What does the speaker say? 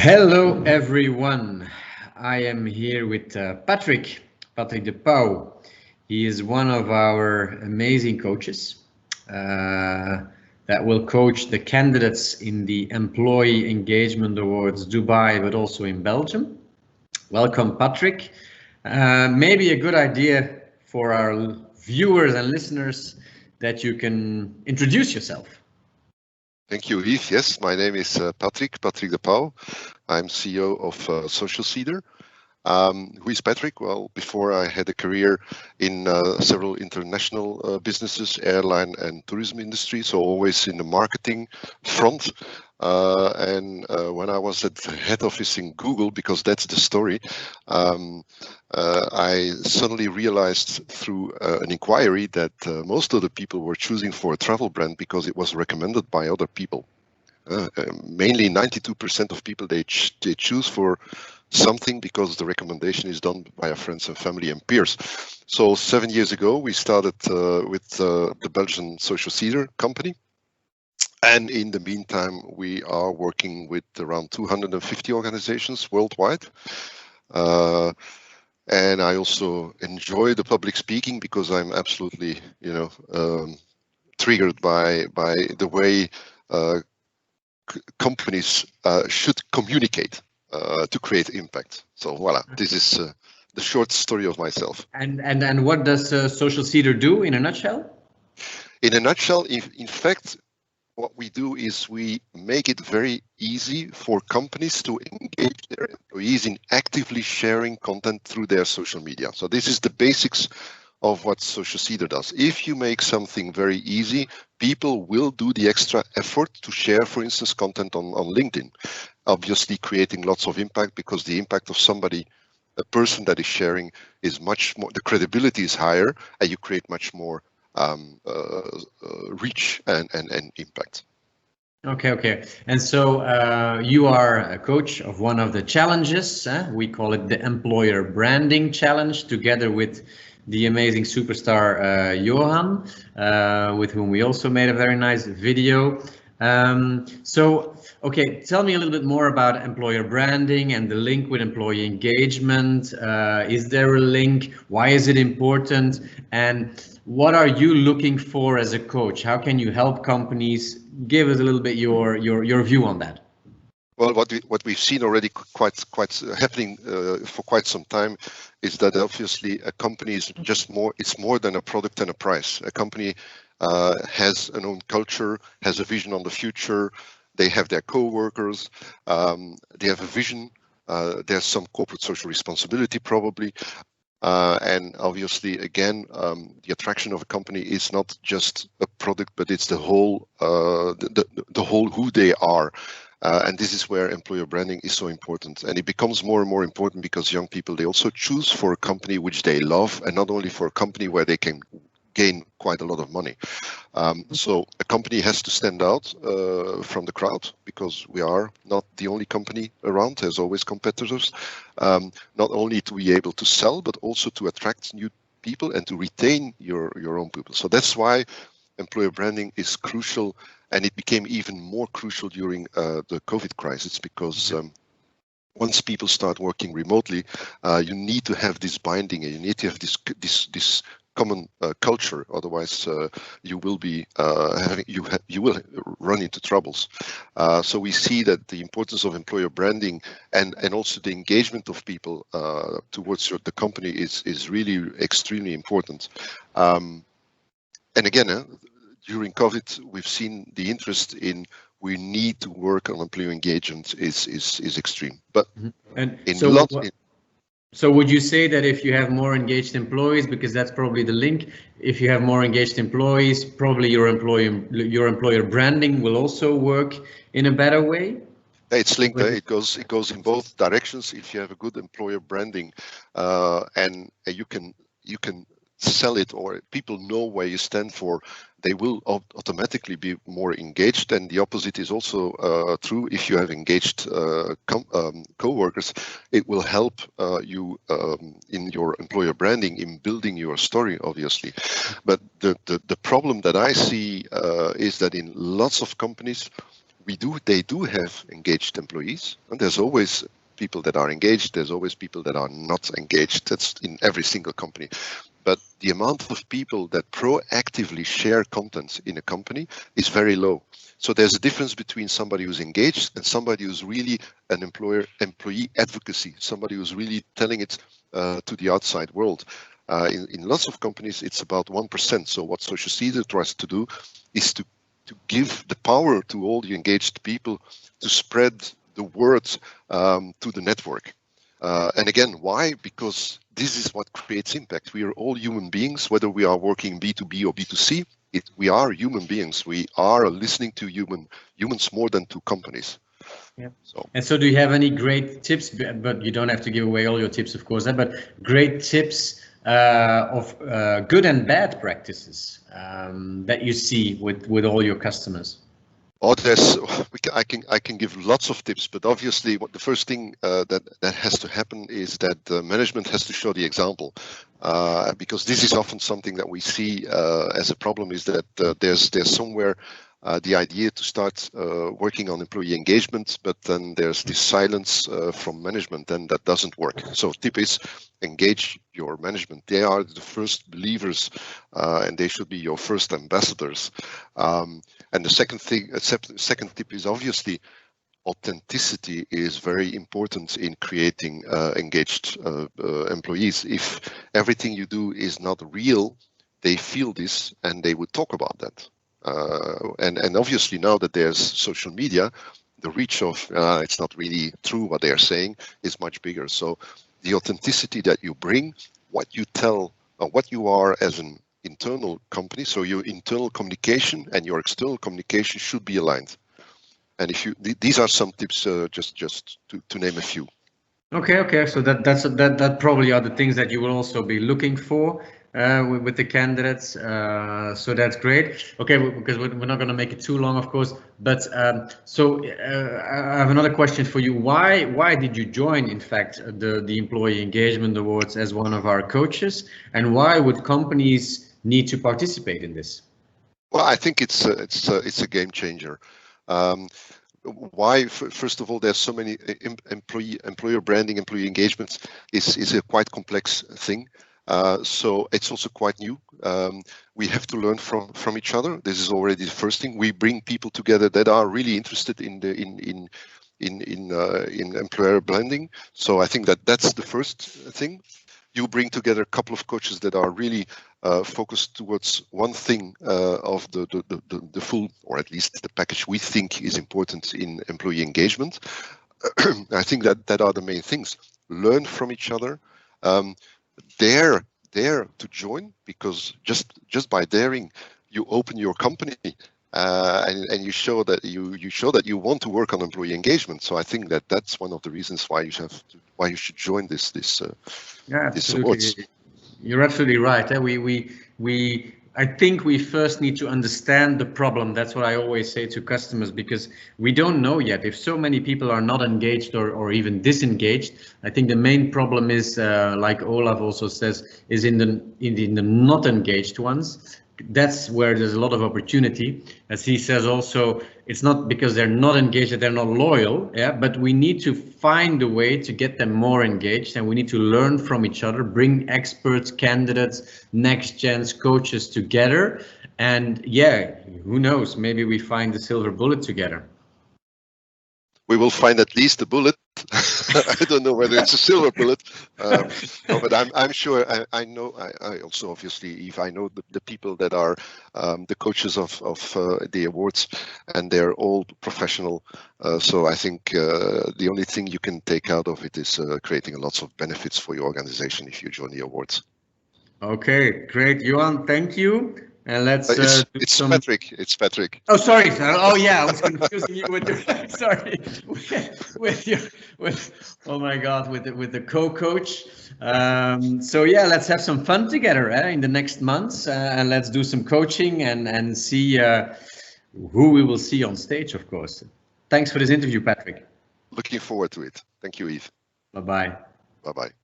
Hello everyone, I am here with Patrick De Pauw. He is one of our amazing coaches that will coach the candidates in the Employee Engagement Awards Dubai, but also in Belgium. Welcome, Patrick. Maybe a good idea for our viewers and listeners that you can introduce yourself. Thank you, Yves. Yes, my name is Patrick De Pauw. I'm CEO of Social Seeder. Who is Patrick? Well, before I had a career in several international businesses, airline and tourism industry, so always in the marketing front. When I was at the head office in Google, because that's the story, I suddenly realized through an inquiry that most of the people were choosing for a travel brand because it was recommended by other people. Mainly 92% of people, they choose for something because the recommendation is done by our friends and family and peers. So 7 years ago, we started with the Belgian Social Seeder company. And in the meantime, we are working with around 250 organizations worldwide. And I also enjoy the public speaking because I'm absolutely, triggered by the way companies should communicate to create impact. So voila, this is the short story of myself. And what does Social Seeder do in a nutshell? In a nutshell, in fact, what we do is we make it very easy for companies to engage their employees in actively sharing content through their social media. So this is the basics of what Social Seeder does. If you make something very easy, people will do the extra effort to share, for instance, content on LinkedIn, obviously creating lots of impact because the impact of somebody, a person that is sharing, is much more, the credibility is higher, and you create much more reach and impact. Okay. And so you are a coach of one of the challenges. We call it the Employer Branding Challenge, together with the amazing superstar Johan, with whom we also made a very nice video. Okay, tell me a little bit more about employer branding and the link with employee engagement. Is there a link? Why is it important? And what are you looking for as a coach? How can you help companies? Give us a little bit your view on that. Well, what we've seen already quite happening for quite some time is that obviously a company is just more. It's more than a product and a price. A company has an own culture, has a vision on the future. They have their co-workers. They have a vision. There's some corporate social responsibility probably. And obviously, again, the attraction of a company is not just a product, but it's the whole who they are. And this is where employer branding is so important. And it becomes more and more important because young people, they also choose for a company which they love, and not only for a company where they can gain quite a lot of money. So a company has to stand out from the crowd because we are not the only company around. There's always competitors, not only to be able to sell, but also to attract new people and to retain your own people. So that's why employer branding is crucial, and it became even more crucial during the COVID crisis because once people start working remotely, you need to have this binding, and you need to have this common culture. Otherwise, you will be you will run into troubles. So we see that the importance of employer branding and also the engagement of people towards the company is really extremely important. And again, during COVID, we've seen the interest in we need to work on employee engagement is extreme. But so would you say that if you have more engaged employees, because that's probably the link, if you have more engaged employees, probably your employer branding will also work in a better way? It's linked. It goes in both directions. If you have a good employer branding, and you can sell it, or people know where you stand for, they will automatically be more engaged. And the opposite is also true. If you have engaged co-workers, it will help you in your employer branding, in building your story, obviously. But the problem that I see is that in lots of companies, they do have engaged employees, and there's always people that are engaged, there's always people that are not engaged. That's in every single company. But the amount of people that proactively share content in a company is very low. So there's a difference between somebody who's engaged and somebody who's really an employee advocacy, somebody who's really telling it to the outside world. In lots of companies, it's about 1%. So what Social Caesar tries to do is to give the power to all the engaged people to spread the word to the network. And again, why? Because this is what creates impact. We are all human beings, whether we are working B2B or B2C. We are human beings. We are listening to humans more than to companies. Yeah. So do you have any great tips? But you don't have to give away all your tips, of course. But great tips of good and bad practices that you see with all your customers. Oh, I can give lots of tips, but obviously, the first thing that has to happen is that management has to show the example, because this is often something that we see as a problem. Is that there's somewhere the idea to start working on employee engagement, but then there's this silence from management, and that doesn't work. So tip is engage your management. They are the first believers, and they should be your first ambassadors. And the second tip is obviously authenticity is very important in creating engaged employees. If everything you do is not real, they feel this and they would talk about that. And obviously now that there's social media, the reach of it's not really true what they are saying is much bigger. So the authenticity that you bring, what you tell, what you are as an internal company, so your internal communication and your external communication should be aligned. And if these are some tips, just to name a few. Okay. So that probably are the things that you will also be looking for with the candidates. So that's great. Okay, because we're not going to make it too long, of course. But so I have another question for you. Why did you join, in fact, the Employee Engagement Awards as one of our coaches, and why would companies need to participate in this? Well, I think it's a game changer. Why? First of all, there's so many employer branding, employee engagement is a quite complex thing. So it's also quite new. We have to learn from each other. This is already the first thing. We bring people together that are really interested in employer branding. So I think that's the first thing. You bring together a couple of coaches that are really focused towards one thing of the full, or at least the package we think is important in employee engagement. I think that are the main things. Learn from each other. Dare to join, because just by daring, you open your company and you show that you want to work on employee engagement. So I think that's one of the reasons why you should join this awards. You're absolutely right. I think we first need to understand the problem. That's what I always say to customers, because we don't know yet if so many people are not engaged or even disengaged. I think the main problem is, like Olaf also says, is in the not engaged ones. That's where there's a lot of opportunity. As he says also, it's not because they're not engaged that they're not loyal, but we need to find a way to get them more engaged, and we need to learn from each other, bring experts, candidates, next gens, coaches together, and who knows, maybe we find the silver bullet together. We will find at least a bullet. I don't know whether it's a silver bullet, no, but I'm sure. I know. I also, obviously, if I know the people that are the coaches of the awards, and they're all professional. So I think the only thing you can take out of it is creating lots of benefits for your organization if you join the awards. Okay, great, Johan. Thank you. And let's. It's Patrick. It's Patrick. Oh, sorry. Oh, yeah. I was confusing you with sorry, oh my God, with the co-coach. So yeah, let's have some fun together in the next months, and let's do some coaching and see who we will see on stage, of course. Thanks for this interview, Patrick. Looking forward to it. Thank you, Yves. Bye-bye. Bye-bye.